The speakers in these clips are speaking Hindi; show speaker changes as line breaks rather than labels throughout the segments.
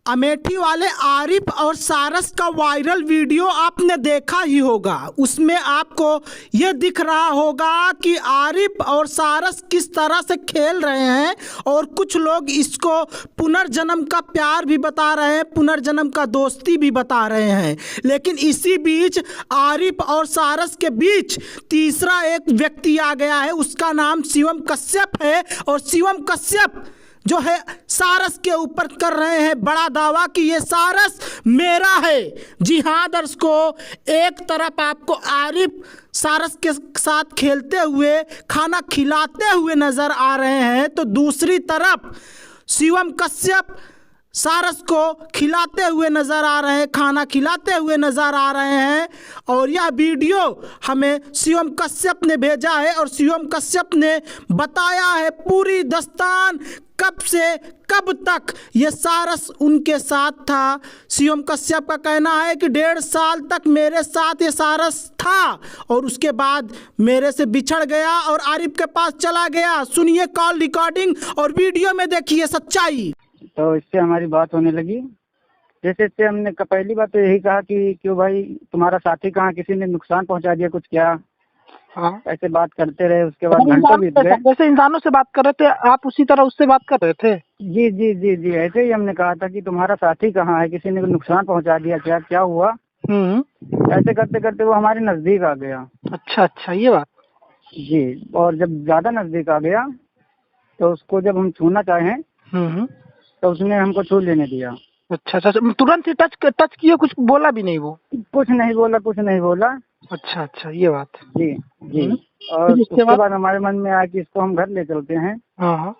अमेठी वाले आरिफ और सारस का वायरल वीडियो आपने देखा ही होगा। उसमें आपको ये दिख रहा होगा कि आरिफ और सारस किस तरह से खेल रहे हैं और कुछ लोग इसको पुनर्जन्म का प्यार भी बता रहे हैं, पुनर्जन्म का दोस्ती भी बता रहे हैं। लेकिन इसी बीच आरिफ और सारस के बीच तीसरा एक व्यक्ति आ गया है। उसका नाम शिवम कश्यप है और शिवम कश्यप जो है सारस के ऊपर कर रहे हैं बड़ा दावा कि ये सारस मेरा है। जी हाँ दर्शकों, एक तरफ आपको आरिफ सारस के साथ खेलते हुए, खाना खिलाते हुए नजर आ रहे हैं, तो दूसरी तरफ शिवम कश्यप सारस को खिलाते हुए नज़र आ रहे हैं, खाना खिलाते हुए नज़र आ रहे हैं। और यह वीडियो हमें शिवम कश्यप ने भेजा है और शिवम कश्यप ने बताया है पूरी दास्तान, कब से कब तक ये सारस उनके साथ था। शिवम कश्यप का कहना है कि 1.5 साल तक मेरे साथ ये सारस था और उसके बाद मेरे से बिछड़ गया और आरिफ के पास चला गया। सुनिए कॉल रिकॉर्डिंग और वीडियो में देखिए सच्चाई।
तो इससे हमारी बात होने लगी। जैसे इससे हमने पहली बात तो यही कहा कि क्यों भाई तुम्हारा साथी कहाँ, किसी ने नुकसान पहुंचा दिया कुछ क्या?
हाँ,
ऐसे बात करते रहे। उसके बाद घंटों बीत गए।
जैसे इंसानों से बात कर रहे थे आप, उसी तरह उससे बात कर रहे थे।
जी जी जी जी, ऐसे ही हमने कहा था कि तुम्हारा साथी कहाँ है, किसी ने नुकसान पहुंचा दिया क्या, क्या हुआ? ऐसे करते करते वो हमारे नजदीक आ गया।
अच्छा अच्छा, ये बात।
जी, और जब ज्यादा नजदीक आ गया तो उसको जब हम छूना चाहें तो उसने हमको छू लेने दिया।
अच्छा अच्छा, तुरंत ही टच किए, कुछ बोला भी नहीं वो?
कुछ नहीं बोला, कुछ नहीं बोला।
अच्छा अच्छा, ये बात।
जी जी। और उसके बाद हमारे मन में आया कि इसको हम घर ले चलते हैं।
हाँ।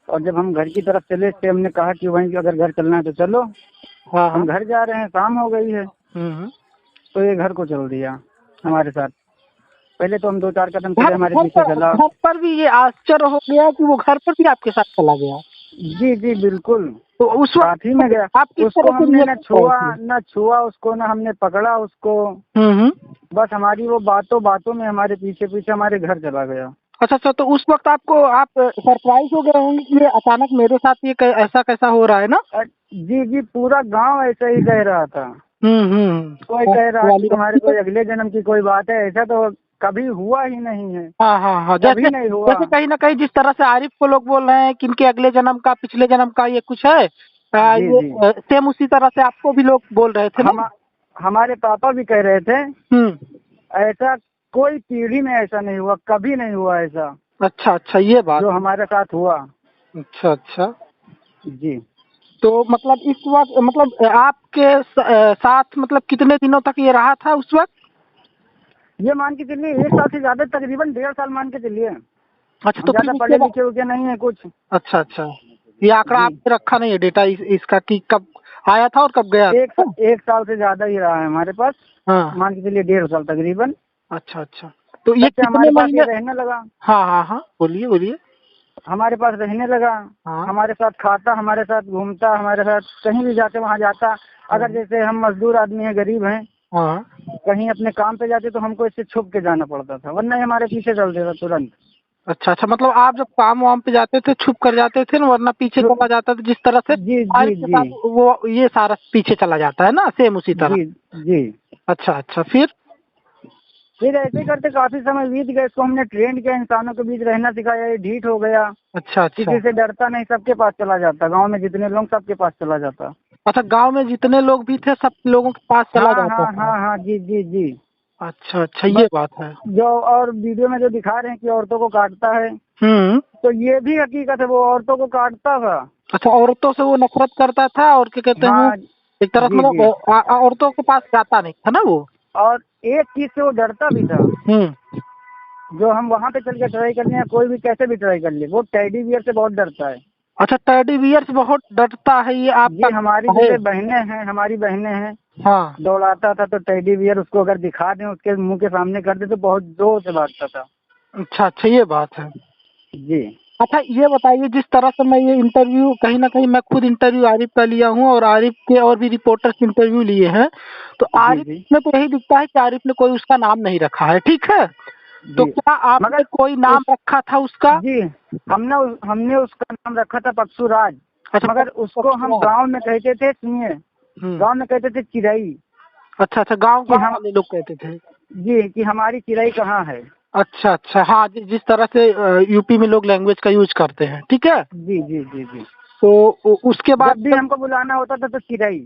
और जब हम घर की तरफ चले तो हमने कहा कि वहीं अगर घर चलना है तो चलो।
हाँ,
हम घर जा रहे हैं, शाम हो गई है। तो ये घर को चल दिया हमारे साथ। पहले तो हम 2-4 कदम चले, हमारे पीछे चला।
घर पर भी ये आश्चर्य हो गया कि वो घर पर भी आपके साथ चला गया।
जी जी बिल्कुल।
तो उस वक्त
साथ ही में गया। उसको हमने न छुआ उसको, न हमने पकड़ा उसको। बस हमारी वो बातों में हमारे पीछे पीछे हमारे घर चला गया।
अच्छा अच्छा, तो उस वक्त आप सरप्राइज हो गए होंगे कि ये अचानक मेरे साथ ये ऐसा कैसा हो रहा है ना?
जी जी, पूरा गांव ऐसा ही कह रहा था। कोई कह रहा है कि तुम्हारे कोई अगले जन्म की कोई बात है, ऐसा तो कभी हुआ ही नहीं है।
हाँ,
कभी नहीं हुआ।
जैसे कहीं ना कहीं जिस तरह से आरिफ को लोग बोल रहे हैं कि इनके अगले जन्म का, पिछले जन्म का ये कुछ है, ये सेम उसी तरह से आपको भी लोग बोल रहे थे।
हमारे पापा भी कह रहे थे ऐसा कोई पीढ़ी में ऐसा नहीं हुआ, कभी नहीं हुआ ऐसा।
अच्छा अच्छा, ये बात
जो हमारे साथ हुआ।
अच्छा अच्छा जी। तो मतलब इस वक्त, मतलब आपके साथ मतलब कितने दिनों तक ये रहा था उस वक्त?
ये मान के चलिए 1 साल से ज्यादा, तकरीबन 1.5 साल मान के चलिए।
अच्छा, तो
ज्यादा पढ़े लिखे हुए नहीं है कुछ।
अच्छा अच्छा, ये आंकड़ा आपने रखा नहीं है, डेटा इसका कि कब आया था और कब गया?
1 साल से ज्यादा ही रहा है हमारे पास।
हाँ,
मान के चलिए 1.5 साल तकरीबन।
अच्छा अच्छा, तो ये
हमारे पास रहने लगा।
हाँ, बोलिए।
हमारे पास रहने लगा।
हाँ।
हमारे साथ खाता, हमारे साथ घूमता, हमारे साथ कहीं भी जाते वहाँ जाता। अगर जैसे हम मजदूर आदमी है, गरीब हैं,
हाँ,
कहीं अपने काम पे जाते तो हमको इससे छुप के जाना पड़ता था, वरना हमारे पीछे चल देता तुरंत।
अच्छा अच्छा, मतलब आप जब काम वाम पे जाते थे छुप कर जाते थे ना, वरना पीछे चला जाता था जिस तरह से?
जी जी जी,
वो ये सारा पीछे चला जाता है ना, सेम उसी तरह?
जी जी।
अच्छा अच्छा, फिर
ऐसे करते काफी समय बीत गया। इसको हमने ट्रेंड किया, इंसानों के बीच रहना सिखाया, ये ढीठ हो गया।
अच्छा अच्छा,
किसी से डरता नहीं, सबके पास चला जाता। गांव में जितने लोग सबके पास चला जाता।
अच्छा, गांव में जितने लोग भी थे सब लोगों के पास चला जाता था?
हाँ, जी जी जी।
अच्छा अच्छा, ये बात है।
जो और वीडियो में जो दिखा रहे हैं कि औरतों को काटता है, तो ये भी हकीकत है, वो औरतों को काटता था।
अच्छा, औरतों से वो नफरत करता था और क्या कहते हैं, एक तरह से मतलब औरतों के पास जाता नहीं था ना वो। और
एक चीज से वो डरता भी था। जो हम वहाँ पे चल के ट्राई कर लें, कोई भी कैसे भी ट्राई कर ले, वो टेडी बियर से बहुत डरता है।
अच्छा, टेडी बियर से बहुत डरता है ये आपका?
हमारी जैसे बहनें हैं, हमारी बहनें हैं। हाँ, दौड़ाता था तो टेडी बियर उसको अगर दिखा दें, उसके मुंह के सामने कर दे तो बहुत जोर से भागता था।
अच्छा अच्छा, ये बात है
जी।
अच्छा, ये बताइए, जिस तरह से मैं ये इंटरव्यू, कहीं ना कहीं मैं खुद इंटरव्यू आरिफ का लिया हूँ और आरिफ के और भी रिपोर्टर्स इंटरव्यू लिए हैं, तो आरिफ में तो यही दिखता है कि आरिफ ने कोई उसका नाम नहीं रखा है, ठीक है? तो क्या आपने कोई नाम रखा था उसका?
जी, हमने उसका नाम रखा था पक्षुराज।
अच्छा,
मगर उसको हम गांव में कहते थे, सुनिए, गांव में कहते थे चिड़ई।
अच्छा अच्छा, गांव वाले लोग कहते थे
जी, कि हमारी चिड़ई कहाँ है।
अच्छा अच्छा, हाँ, जिस तरह से यूपी में लोग लैंग्वेज का यूज करते हैं, ठीक है।
जी जी जी जी।
तो उसके बाद
जब भी हमको बुलाना होता था तो चिड़ई।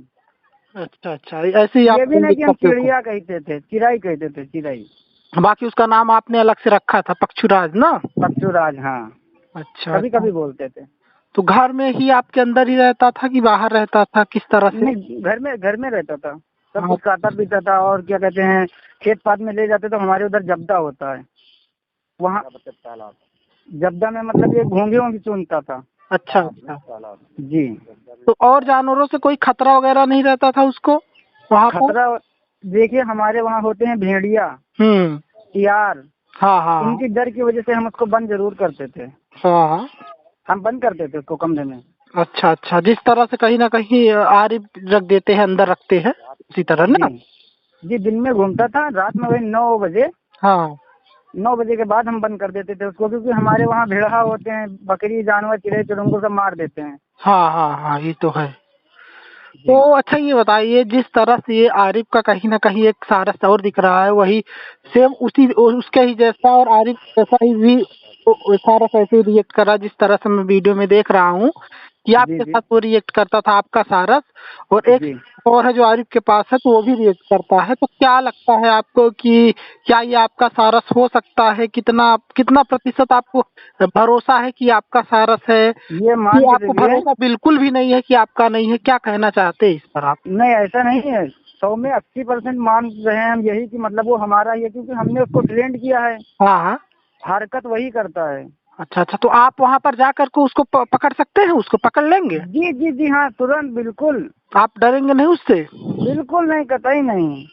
अच्छा अच्छा, ऐसे ही आप
ये भी नहीं कि हम
करते हो।
चिड़िया कहते थे, चिड़ई कहते थे, चिड़ई।
बाकी उसका नाम आपने अलग से रखा था, पक्षुराज ना।
पक्षुराज, हाँ।
अच्छा,
कभी कभी बोलते थे।
तो घर में ही आपके अंदर ही रहता था कि बाहर रहता था, किस तरह से?
नहीं, घर में रहता था, सब
हाँ,
कुछ खाता पीता था। और क्या कहते हैं, खेत पात में ले जाते तो हमारे उधर जब्दा होता है, वहाँ जब्दा में मतलब ये घोंगे वोंगे चुनता था।
अच्छा अच्छा
जी।
तो और जानवरों से कोई खतरा वगैरह नहीं रहता था उसको वहाँ पर?
खतरा, देखिए हमारे वहाँ होते हैं भेड़िया, सियार।
हाँ हाँ
इनकी डर की वजह से हम उसको बंद जरूर करते थे।
हाँ हाँ।
हम बंद करते थे उसको कमरे में।
अच्छा अच्छा, जिस तरह से कहीं ना कहीं आरी रख देते हैं, अंदर रखते हैं, उसी तरह ना।
जी, दिन में घूमता था, रात में वही 9 बजे,
हाँ
9 बजे के बाद हम बंद कर देते थे उसको, क्योंकि हमारे वहाँ भेड़हा होते हैं, बकरी जानवर चिड़ै चुड़ंगों सब मार देते हैं।
हाँ हाँ हाँ, ये तो है। तो अच्छा, ये बताइए, जिस तरह से ये आरिफ का कहीं ना कहीं एक सारस और दिख रहा है, वही सेम उसी उसके ही जैसा और आरिफ जैसा ही भी सारस ऐसे ही रिएक्ट कर रहा है, जिस तरह से मैं वीडियो में देख रहा हूँ कि आपके साथ वो रिएक्ट करता था, आपका सारस। और एक और है जो आरिफ के पास है, तो वो भी रिएक्ट करता है। तो क्या लगता है आपको कि क्या ये आपका सारस हो सकता है? कितना कितना प्रतिशत आपको भरोसा है कि आपका सारस है,
ये
कि आपको भरोसा बिल्कुल भी नहीं है कि आपका नहीं है? क्या कहना चाहते हैं इस पर आप?
नहीं, ऐसा नहीं है। 100 में 80% मान रहे हैं हम यही कि मतलब वो हमारा ही है, क्योंकि हमने उसको ट्रेंड किया है।
हाँ हाँ।
हरकत वही करता है।
अच्छा अच्छा, तो आप वहाँ पर जा कर के उसको पकड़ सकते हैं? उसको पकड़ लेंगे?
जी जी जी, हाँ, तुरंत, बिल्कुल।
आप डरेंगे नहीं उससे?
बिल्कुल नहीं, कतई नहीं।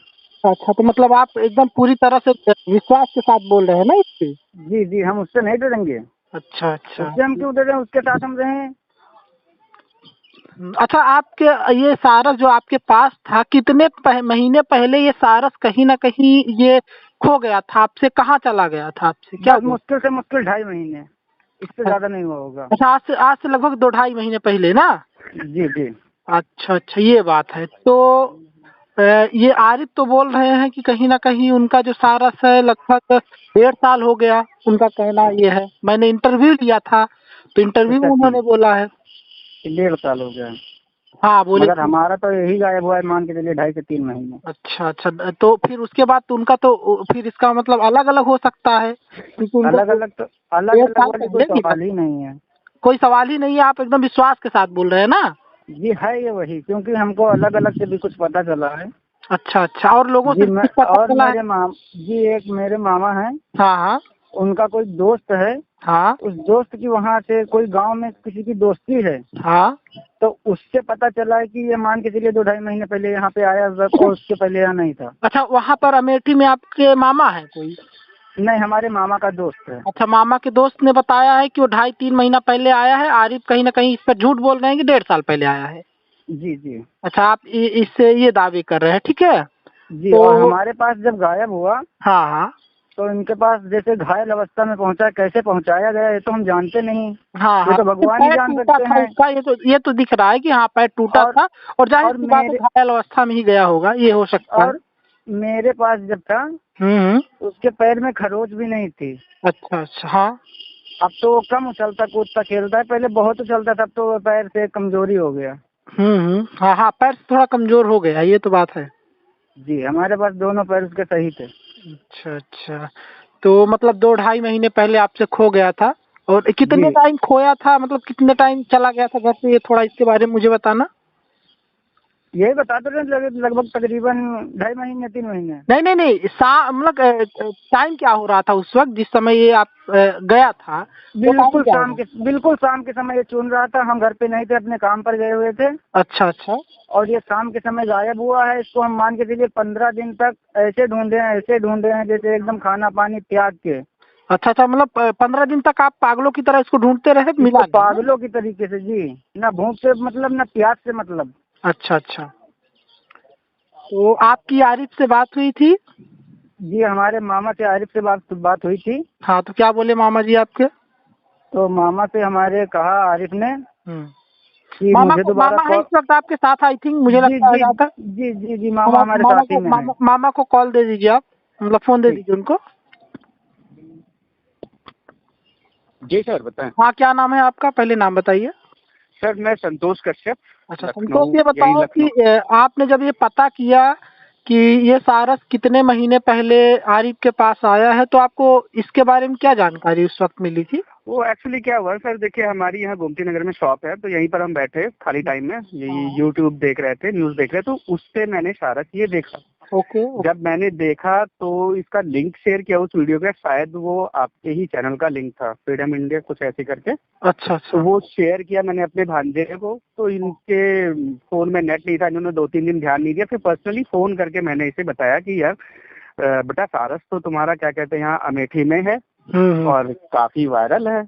अच्छा, तो मतलब आप एकदम पूरी तरह से विश्वास के साथ बोल रहे हैं ना इस पे?
जी जी, हम उससे नहीं डरेंगे।
अच्छा अच्छा।
उससे हम क्यों डरें, उसके साथ हम रहें।
अच्छा, आपके ये सारस जो आपके पास था, कितने महीने पहले ये सारस कहीं ना कहीं ये खो गया था आपसे? कहाँ चला गया था आपसे? क्या
बस मुश्किल से मुश्किल 2.5 महीने, इससे ज्यादा नहीं हुआ होगा।
अच्छा, आज से लगभग 2-2.5 महीने पहले ना?
जी जी।
अच्छा अच्छा, ये बात है। तो ये आरिफ तो बोल रहे हैं कि कहीं ना कहीं उनका जो सारस है लगभग 1.5 साल हो गया, उनका कहना ये है। मैंने इंटरव्यू लिया था, तो इंटरव्यू में उन्होंने बोला है
1.5 साल हो गया।
हाँ, बोले।
मगर हमारा तो यही गायब हुआ है, मान के चलिए 2.5 से 3 महीने।
अच्छा अच्छा, तो फिर उसके बाद तो उनका तो फिर इसका मतलब अलग अलग हो सकता है, क्योंकि उनका
अलग अलग तो अलग अलग वाली कोई सवाल ही नहीं है।
कोई सवाल ही नहीं है। आप एकदम विश्वास के साथ बोल रहे हैं ना?
जी, है ये वही, क्योंकि हमको अलग अलग से भी कुछ पता चला है।
अच्छा अच्छा, और लोगों
जी,
से कुछ पता
और
चला है?
एक मेरे मामा हैं,
हाँ हाँ
उनका कोई दोस्त है।
हाँ
उस दोस्त की वहाँ से कोई गांव में किसी की दोस्ती है।
हाँ।
तो उससे पता चला है कि ये मान के चलिए 2-2.5 महीने पहले यहाँ पे आया, और उसके पहले यहाँ नहीं था।
अच्छा, वहाँ पर अमेठी में आपके मामा है कोई?
नहीं, हमारे मामा का दोस्त है।
अच्छा, मामा के दोस्त ने बताया है कि वो 2.5-3 महीना पहले आया है। आरिफ कहीं ना कहीं इस पर झूठ बोल रहे हैं कि 1.5 साल पहले आया है।
जी जी
अच्छा, आप इससे ये दावे कर रहे हैं, ठीक है।
जी।
तो
और हमारे पास जब गायब हुआ,
हाँ हाँ
तो इनके पास जैसे घायल अवस्था में पहुंचा, कैसे पहुंचाया गया ये तो हम जानते नहीं।
हाँ
ये
हाँ,
तो भगवान ही
पैर
जान
टूटा
सकते
था
हैं।
उसका, ये तो दिख रहा है कि हाँ, पैर टूटा
और
था, और जाहिर
और
सी बात है
मेरे
घायल अवस्था में ही गया होगा, ये हो सकता है।
और मेरे पास जब था,
हम्म।
उसके पैर में खरोच भी नहीं थी।
अच्छा अच्छा, हाँ।
अब तो वो कम उछलता कूदता खेलता है, पहले बहुत उछलता था, अब तो वो पैर से कमजोरी हो गया।
हाँ हाँ, पैर थोड़ा कमजोर हो गया, ये तो बात है।
जी, हमारे पास दोनों पैर उसके सही थे।
अच्छा अच्छा, तो मतलब 2-2.5 महीने पहले आपसे खो गया था। और कितने
जी,
टाइम खोया था, मतलब कितने टाइम चला गया था घर से? ये थोड़ा इसके बारे में मुझे बताना।
यही बता दो, लगभग तकरीबन 2.5 महीने 3 महीने।
नहीं नहीं नहीं, मतलब टाइम क्या हो रहा था उस वक्त जिस समय ये आप गया था? वो टाइम क्या हो?
बिल्कुल शाम के समय ये चुन रहा था, हम घर पे नहीं थे, अपने काम पर गए हुए थे।
अच्छा अच्छा।
और ये शाम के समय गायब हुआ है। इसको हम मान के चलिए 15 दिन तक ऐसे ढूंढे हैं जैसे एकदम खाना पानी त्याग के।
अच्छा अच्छा, मतलब 15 दिन तक आप पागलों की तरह इसको ढूंढते रहे, मिला
इसको
नहीं ना?
पागलों की तरीके से जी, ना भूख से मतलब ना प्यास से मतलब।
अच्छा अच्छा, तो आपकी आरिफ से बात हुई थी?
जी, हमारे मामा से आरिफ से बात हुई थी।
हाँ, तो क्या बोले मामा जी आपके?
तो मामा से हमारे कहा आरिफ ने
हम्म
जी
मामा
मुझे
को,
दोबारा
मामा है इस वक्त आपके साथ, आई थिंक, मुझे
जी
लगता है
जी
जहाँ तक।
जी जी जी मामा हमारे साथ ही में है।
मामा को कॉल दे दीजिए आप, मतलब फोन दे
ठीक।
दीजिए उनको।
जी सर बताएं।
हाँ, क्या नाम है आपका, पहले नाम बताइए।
सर मैं संतोष कश्यप,
अच्छा संतोष,
लखनऊ,
ये
यही
बताओ कि
लखनऊ।
आपने जब ये पता किया कि ये सारस कितने महीने पहले आरिफ के पास आया है, तो आपको इसके बारे में क्या जानकारी उस वक्त मिली थी?
वो एक्चुअली क्या हुआ सर, देखिए हमारी यहाँ गोमती नगर में शॉप है, तो यहीं पर हम बैठे खाली टाइम में यही यूट्यूब देख रहे थे, न्यूज देख रहे थे, तो उस पे मैंने सारस ये देखा।
ओके।
जब मैंने देखा तो इसका लिंक शेयर किया उस वीडियो का, शायद वो आपके ही चैनल का लिंक था, फ्रीडम इंडिया कुछ ऐसे करके।
अच्छा अच्छा।
तो वो शेयर किया मैंने अपने भांजे को, तो इनके फोन में नेट नहीं था, इन्होंने 2-3 दिन ध्यान नहीं दिया। फिर पर्सनली फोन करके मैंने इसे बताया कि यार बेटा सारस तो तुम्हारा क्या कहते हैं यहाँ अमेठी में है और काफी वायरल है।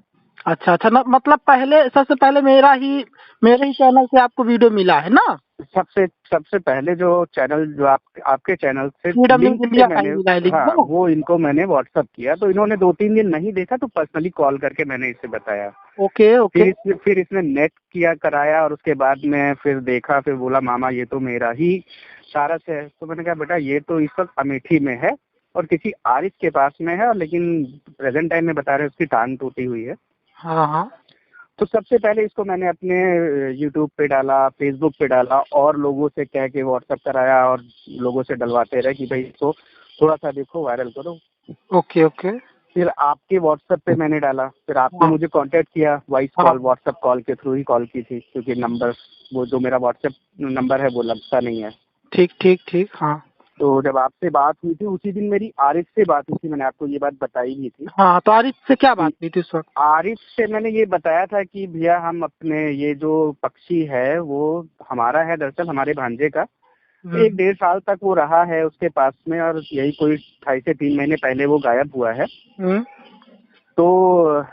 अच्छा अच्छा, ना मतलब पहले, सबसे पहले मेरे ही चैनल से आपको वीडियो मिला है ना?
सबसे पहले जो चैनल, जो आपके चैनल से
फ्रीडम
लिंक
इंडिया
से
का
मैंने,
ही मिला है लिंक
हाँ
ना?
वो इनको मैंने व्हाट्सअप किया, तो इन्होंने 2-3 दिन नहीं देखा, तो पर्सनली कॉल करके मैंने इसे बताया।
Okay okay.
फिर इसने नेट किया कराया, और उसके बाद में फिर देखा, फिर बोला मामा ये तो मेरा ही सारस है। तो मैंने कहा बेटा ये तो इस वक्त अमेठी में है और किसी आरिफ के पास में है, और लेकिन प्रेजेंट टाइम में बता रहे उसकी टांग टूटी हुई है।
हाँ हाँ।
तो सबसे पहले इसको मैंने अपने यूट्यूब पे डाला, फेसबुक पे डाला, और लोगों से कह के व्हाट्सएप कराया, और लोगों से डलवाते रहे कि भाई इसको थोड़ा सा देखो, वायरल करो।
Okay okay.
फिर आपके व्हाट्सएप पे मैंने डाला, फिर आपने
हाँ
मुझे कांटेक्ट किया, वॉइस
हाँ।
कॉल, व्हाट्सएप कॉल के थ्रू ही कॉल की थी, क्योंकि नंबर, वो जो मेरा व्हाट्सएप नंबर है वो लगता नहीं है।
ठीक ठीक ठीक। हाँ
तो जब आपसे बात हुई थी उसी दिन मेरी आरिफ से बात हुई थी, मैंने आपको ये बात बताई भी थी।
हाँ, तो आरिफ से क्या बात हुई थी उस वक्त?
आरिफ से मैंने ये बताया था कि भैया हम अपने ये जो पक्षी है वो हमारा है, दरअसल हमारे भांजे का। 1-1.5 साल तक वो रहा है उसके पास में, और यही कोई 2.5 से 3 महीने पहले वो गायब हुआ है। तो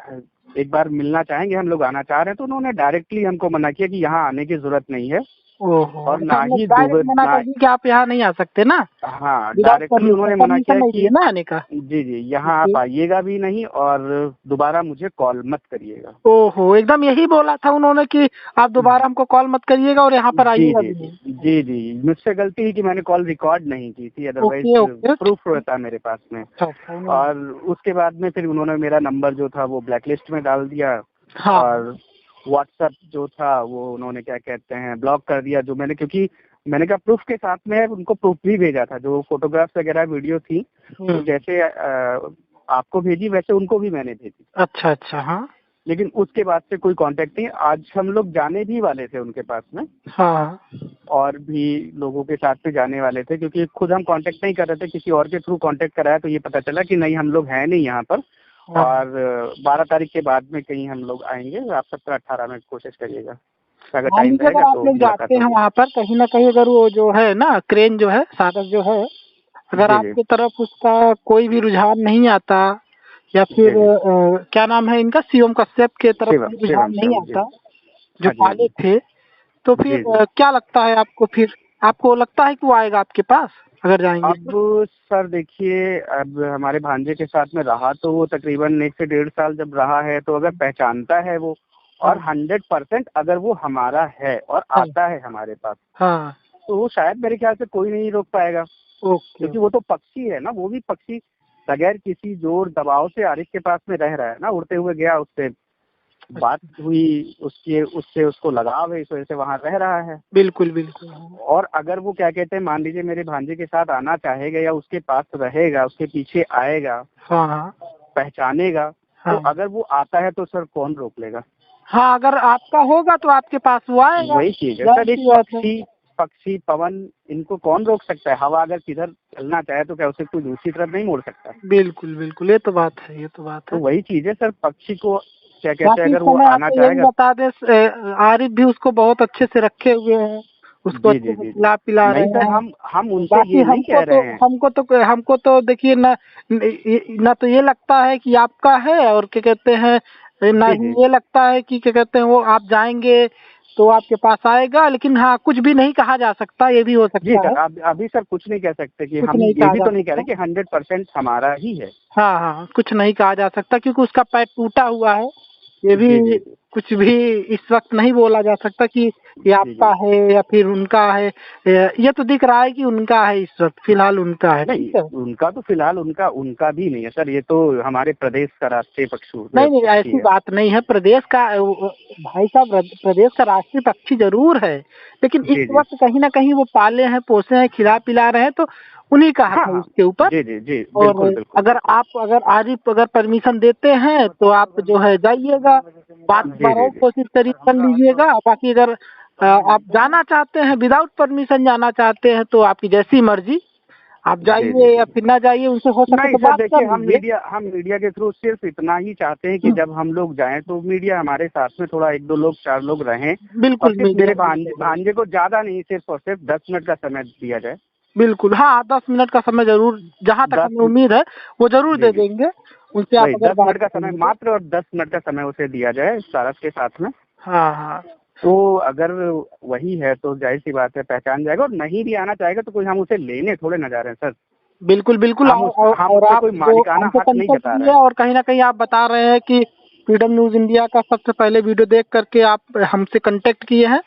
एक बार मिलना चाहेंगे, हम लोग आना चाह रहे हैं। तो उन्होंने डायरेक्टली हमको मना किया कि यहाँ आने की जरूरत नहीं है,
ओहो,
और
अच्छा,
ना
मतलब
ही
डायरेक्ट मना कर दी कि आप यहाँ नहीं आ सकते ना?
हाँ
विदाउट
डायरेक्टली उन्होंने मना
परमिशन
किया
नहीं
कि
दिए ना आने का?
जी जी यहाँ आप आइएगा भी नहीं, और दोबारा मुझे कॉल मत करिएगा।
ओहो, एकदम यही बोला था उन्होंने कि आप दोबारा हमको कॉल मत करिएगा और यहाँ पर
जी
आइएगा
जी
भी नहीं?
जी जी मुझसे गलती ही कि मैंने कॉल रिकॉर्ड नहीं की थी, अदरवाइज
ओके ओके।
प्रूफ रहता मेरे पास में।
अच्छा अच्छा।
और उसके बाद में फिर उन्होंने मेरा नंबर जो था वो ब्लैकलिस्ट में डाल दिया,
हाँ
और व्हाट्सएप जो था वो उन्होंने क्या कहते हैं ब्लॉक कर दिया। जो मैंने, क्योंकि मैंने कहा प्रूफ के साथ में उनको प्रूफ भी भेजा था, जो फोटोग्राफ्स वगैरह वीडियो थी, तो जैसे आपको भेजी वैसे उनको भी मैंने भेजी।
अच्छा अच्छा। हाँ
लेकिन उसके बाद से कोई कांटेक्ट नहीं। आज हम लोग जाने भी वाले थे उनके पास में,
हाँ।
और भी लोगों के साथ में जाने वाले थे, क्योंकि खुद हम कांटेक्ट नहीं कर रहे थे, किसी और के थ्रू कांटेक्ट कराया, तो ये पता चला कि नहीं हम लोग हैं नहीं यहाँ पर। और 12 तारीख के बाद में कहीं हम लोग आएंगे, आप 17-18 में कोशिश करिएगा, अगर टाइम
अगर
रहेगा
आप
तो
लोग
मुलाकात
जाते हैं
होगी।
वहाँ पर कहीं ना कहीं, अगर वो जो है ना क्रेन जो है, सारस जो है, अगर
जी जी
आपकी तरफ उसका कोई भी रुझान नहीं आता, या फिर
जी जी
क्या नाम है इनका, शिवम कश्यप के तरफ
शिवम
कोई रुझान
शिवम
नहीं
शिवम जी।
आता, जो
हाँ जी हाँ जी
पायलट थे, तो फिर
जी जी।
क्या लगता है आपको? फिर आपको लगता है कि वो आएगा आपके पास अगर जाएंगे?
अब सर देखिए, अब हमारे भांजे के साथ में रहा तो वो तकरीबन 1 से 1.5 साल जब रहा है, तो अगर पहचानता है वो, और 100% अगर वो हमारा है और आता है हमारे पास,
हाँ।
तो वो शायद मेरे ख्याल से कोई नहीं रोक पाएगा,
ओके।
क्योंकि वो तो पक्षी है ना, वो भी पक्षी बगैर किसी जोर दबाव से आरिफ के पास में रह रहा है ना, उड़ते हुए गया, उससे बात हुई, उससे उसको लगाव है, इस वजह से वहाँ रह रहा है।
बिल्कुल बिल्कुल।
और अगर वो क्या कहते हैं, मान लीजिए मेरे भांजे के साथ आना चाहेगा या उसके पास रहेगा, उसके पीछे आएगा,
हाँ हाँ
पहचानेगा,
हाँ।
तो अगर वो आता है तो सर कौन रोक लेगा?
हाँ, अगर आपका होगा तो आपके पास वो आएगा।
वही चीज है सर, एक पक्षी पवन, इनको कौन रोक सकता है? हवा अगर किधर चलना चाहे तो क्या उसे कोई दूसरी तरफ नहीं मोड़ सकता?
बिल्कुल बिल्कुल, ये तो बात है, ये तो बात है।
तो वही चीज है सर, पक्षी को क्या कहते हैं,
बाकी
अगर वो
समय
आना
आपको यही
चाहेगा।
बता दें, आरिफ भी उसको बहुत अच्छे से रखे हुए हैं, उसको
जी
अच्छे
जी
से
जी जी
खिला पिला
नहीं
रहे
सर,
हैं।
हम उनसे
बाकी
ये नहीं कह रहे हैं।
हमको तो देखिए ना तो ये लगता है कि आपका है, और क्या कहते हैं, ना
जी
ही
जी
ये लगता है कि क्या कहते हैं वो आप जाएंगे तो आपके पास आएगा। लेकिन हाँ, कुछ भी नहीं कहा जा सकता, ये भी हो
जी
सकता है।
सर, अभी सर कुछ नहीं कह सकते कि
कुछ
हम
नहीं
ये
कहा
भी
जा
तो नहीं कह
सकता।
रहे कि 100% हमारा ही है।
हाँ हाँ, कुछ नहीं कहा जा सकता क्योंकि उसका पैर टूटा हुआ है। ये भी
जी जी
कुछ भी इस वक्त नहीं बोला जा सकता कि ये आपका है या फिर उनका है। ये तो दिख रहा है कि उनका है, इस वक्त फिलहाल उनका है।
नहीं,
ठीक है,
उनका तो फिलहाल उनका भी नहीं है सर, ये तो हमारे प्रदेश का राष्ट्रीय
नहीं नहीं
पक्षी
ऐसी
है।
बात नहीं है। प्रदेश का भाई साहब, प्रदेश का राष्ट्रीय पक्षी जरूर है, लेकिन इस
जी जी
वक्त कहीं ना कहीं वो पाले हैं, पोसे हैं, खिला पिला रहे हैं, तो उन्हीं का हक
हाँ
है
हाँ
उसके ऊपर।
जी जी जी
और
बिल्कुल बिल्कुल
अगर आरिफ अगर परमिशन देते हैं तो आप जो है जाइएगा, बात
जी
बार
जी
और
जी
कोशिश करिए, कर लीजिएगा। बाकी अगर आप जाना चाहते हैं, विदाउट परमिशन जाना चाहते हैं, तो आपकी जैसी मर्जी, आप
जी जी
जाइए या
जी
फिर ना जाइए, उनसे हो सके
नहीं
तो
सर,
बात कर
देखिए
लीजिए।
हम मीडिया के थ्रू सिर्फ इतना ही चाहते हैं कि जब हम लोग जाएं तो मीडिया हमारे साथ में थोड़ा 1-2 लोग 4 लोग रहें, और
बिल्कुल
सिर्फ
मीडिया,
मेरे भांजे को ज्यादा नहीं, सिर्फ और सिर्फ 10 मिनट का समय दिया जाए।
बिल्कुल हाँ, 10 मिनट का समय जरूर, जहाँ तक
10
हमें उम्मीद है वो जरूर
जी
दे
जी
देंगे। उनसे आप
वही
अगर
10
बात
मिनट का समय
करेंगे तो।
मात्र, और 10 मिनट का समय उसे दिया जाए सारस के साथ में।
हाँ हाँ,
तो अगर वही है तो जाहिर सी बात है पहचान जाएगा, और नहीं भी आना चाहेगा तो कोई हम उसे लेने थोड़े ना जा रहे हैं सर।
बिल्कुल बिल्कुल।
हम
और
उससे
आप
कोई
जो
मालिकाना
हमसे
हक नहीं
कंटेक्ट
जता
किए,
रहे हैं।
और कहीं ना कहीं आप बता रहे हैं कि फ्रीडम न्यूज इंडिया का सबसे पहले वीडियो देख करके आप हमसे कांटेक्ट किए हैं,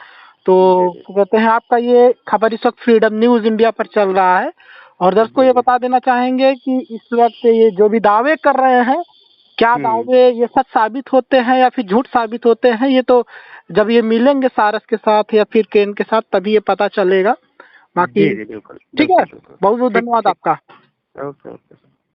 तो
जी जी
कहते हैं आपका ये खबर इस वक्त फ्रीडम न्यूज इंडिया पर चल रहा है। और दर्शकों को
जी
ये
जी
बता देना चाहेंगे कि इस वक्त ये जो भी दावे कर रहे हैं, क्या
हम्म
दावे ये सच साबित होते हैं या फिर झूठ साबित होते हैं, ये तो जब ये मिलेंगे सारस के साथ या फिर केन के साथ तभी ये पता चलेगा। बाकी
जी जी बिल्कुल
ठीक है,
बिल्कुल बिल्कुल।
बहुत बहुत
ठीक
धन्यवाद
ठीक
आपका।
Okay okay.